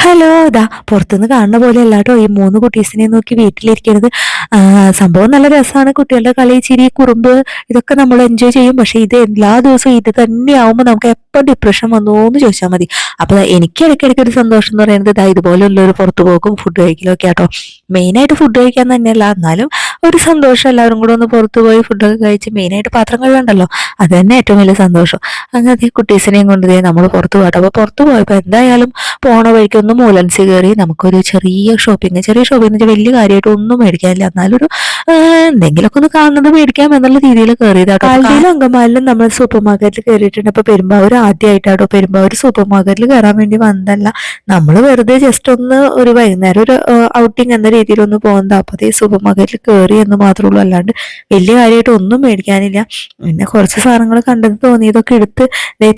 Hello, ഇതാ പുറത്തുനിന്ന് കാണുന്ന പോലെ അല്ലാട്ടോ ഈ മൂന്ന് കുട്ടീസിനെ നോക്കി വീട്ടിലിരിക്കണത്. സംഭവം നല്ല രസമാണ്. കുട്ടികളുടെ കളി, ചിരി, കുറുമ്പ് ഇതൊക്കെ നമ്മൾ എൻജോയ് ചെയ്യും. പക്ഷെ ഇത് എല്ലാ ദിവസവും ഇത് തന്നെ ആവുമ്പോൾ നമുക്ക് എപ്പോൾ ഡിപ്രഷൻ വന്നോ എന്ന് ചോദിച്ചാൽ മതി. അപ്പൊ എനിക്ക് ഇടയ്ക്കിടയ്ക്ക് ഒരു സന്തോഷം എന്ന് പറയുന്നത് ഇതാ ഇതുപോലുള്ള ഒരു പുറത്തു പോക്കും ഫുഡ് കഴിക്കലും ഒക്കെ ആട്ടോ. മെയിനായിട്ട് ഫുഡ് കഴിക്കാൻ തന്നെയല്ല, എന്നാലും ഒരു സന്തോഷം എല്ലാവരും കൂടെ ഒന്ന് പുറത്തു പോയി ഫുഡൊക്കെ കഴിച്ച് മെയിനായിട്ട് പാത്രം കഴുകണ്ടല്ലോ, അത് തന്നെ ഏറ്റവും വലിയ സന്തോഷം. അങ്ങനത്തെ കുട്ടീസിനെയും കൊണ്ട് നമ്മൾ പുറത്തു പോകട്ടെ. അപ്പൊ പുറത്തു പോയപ്പോൾ എന്തായാലും പോണ വഴിക്ക് ഒന്ന് മൂലൻസി കയറി നമുക്കൊരു ചെറിയ ഷോപ്പിംഗ് എന്ന് വെച്ചാൽ വലിയ കാര്യമായിട്ട് ഒന്നും മേടിക്കാനില്ല, എന്നാലും ഒരു എന്തെങ്കിലുമൊക്കെ ഒന്ന് കാണുന്നത് മേടിക്കാം എന്നുള്ള രീതിയിൽ കയറിയതാട്ടോ. ആൽഡിയിലും അങ്കമാലിലും നമ്മൾ സൂപ്പർ മാർക്കറ്റിൽ കയറിയിട്ടുണ്ട്. അപ്പൊ പെരുമ്പാവൂർ ആദ്യമായിട്ടാട്ടോ പെരുമ്പാവൂർ സൂപ്പർ മാർക്കറ്റിൽ കയറാൻ വേണ്ടി വന്നതല്ല, നമ്മൾ വെറുതെ ജസ്റ്റ് ഒന്ന് ഒരു വൈകുന്നേരം ഒരു ഔട്ടിങ് എന്ന രീതിയിൽ ഒന്ന് പോകുന്നത്. അപ്പത്തേ സൂപ്പർ മാർക്കറ്റിൽ കയറി എന്ന് മാത്രമേ ഉള്ളൂ, അല്ലാണ്ട് വലിയ കാര്യമായിട്ട് ഒന്നും മേടിക്കാനില്ല. പിന്നെ കുറച്ച് സാധനങ്ങൾ കണ്ടത് തോന്നിയതൊക്കെ എടുത്ത്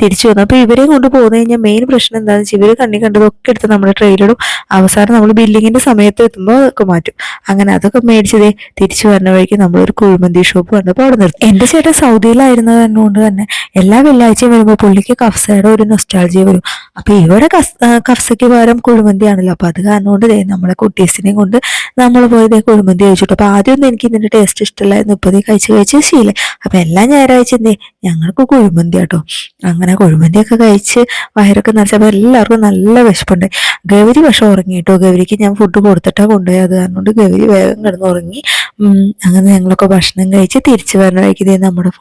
തിരിച്ചു വന്നു. അപ്പൊ ഇവരെയും കൊണ്ട് പോകുന്ന കഴിഞ്ഞാൽ മെയിൻ പ്രശ്നം എന്താണെന്ന് വെച്ചാൽ ഇവര് കണ്ടതൊക്കെ എടുത്ത് നമ്മുടെ ട്രെയിലിടും. അവസാനം നമ്മൾ ബില്ലിങ്ങിന്റെ സമയത്ത് എത്തുമ്പോൾ ഒക്കെ മാറ്റും. അങ്ങനെ അതൊക്കെ മേടിച്ചതേ തിരിച്ചു വരുന്ന വഴിക്ക് നമ്മളൊരു കുഴിമന്തി ഷോപ്പ് കണ്ടപ്പോൾ അവിടെ നിർത്തി. എന്റെ ചേട്ടൻ സൗദിയിലായിരുന്നത് കൊണ്ട് തന്നെ എല്ലാ വെള്ളിയാഴ്ചയും വരുമ്പോൾ പുള്ളിക്ക് കഫ്സയുടെ ഒരു നൊസ്റ്റാൾജിയ വരും. അപ്പൊ ഇവിടെ കഫ്സയ്ക്ക് പകരം കുഴിമന്തിയാണല്ലോ. അപ്പൊ അത് കാരണം കൊണ്ട് നമ്മളെ കുട്ടീസിനെയും കൊണ്ട് നമ്മൾ പോയി കുഴിമന്തി കഴിച്ചിട്ടു. അപ്പൊ ആദ്യമൊന്നും എനിക്ക് ഇതിന്റെ ടേസ്റ്റ് ഇഷ്ടമല്ലായിരുന്നു, ഇപ്പതേ കഴിച്ച് ശീലം. അപ്പൊ എല്ലാ ഞായറാഴ്ച ഞങ്ങൾക്ക് കുഴിമന്തി കേട്ടോ. അങ്ങനെ കുഴിമന്തിയൊക്കെ കഴിച്ച് വയറൊക്കെ നിറച്ചപ്പോൾ എല്ലാവർക്കും നല്ല വിശപ്പുണ്ട്. ഗൗരി പക്ഷെ ഉറങ്ങി കേട്ടോ. ഗൗരിക്ക് ഞാൻ ഫുഡ് കൊടുത്തിട്ടാണ് കൊണ്ടുപോയി, അത് കാരണം കൊണ്ട് ഗൗരി വേഗം കിടന്ന് ഉറങ്ങി. അങ്ങനെ ഞങ്ങളൊക്കെ ഭക്ഷണം കഴിച്ച് തിരിച്ചു വരണ വഴിക്ക് നമ്മുടെ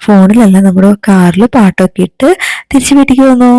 ഫോണിലല്ല നമ്മുടെ കാറിൽ പാട്ടൊക്കെ ഇട്ട് തിരിച്ചു വീട്ടിലേക്ക് വന്നു.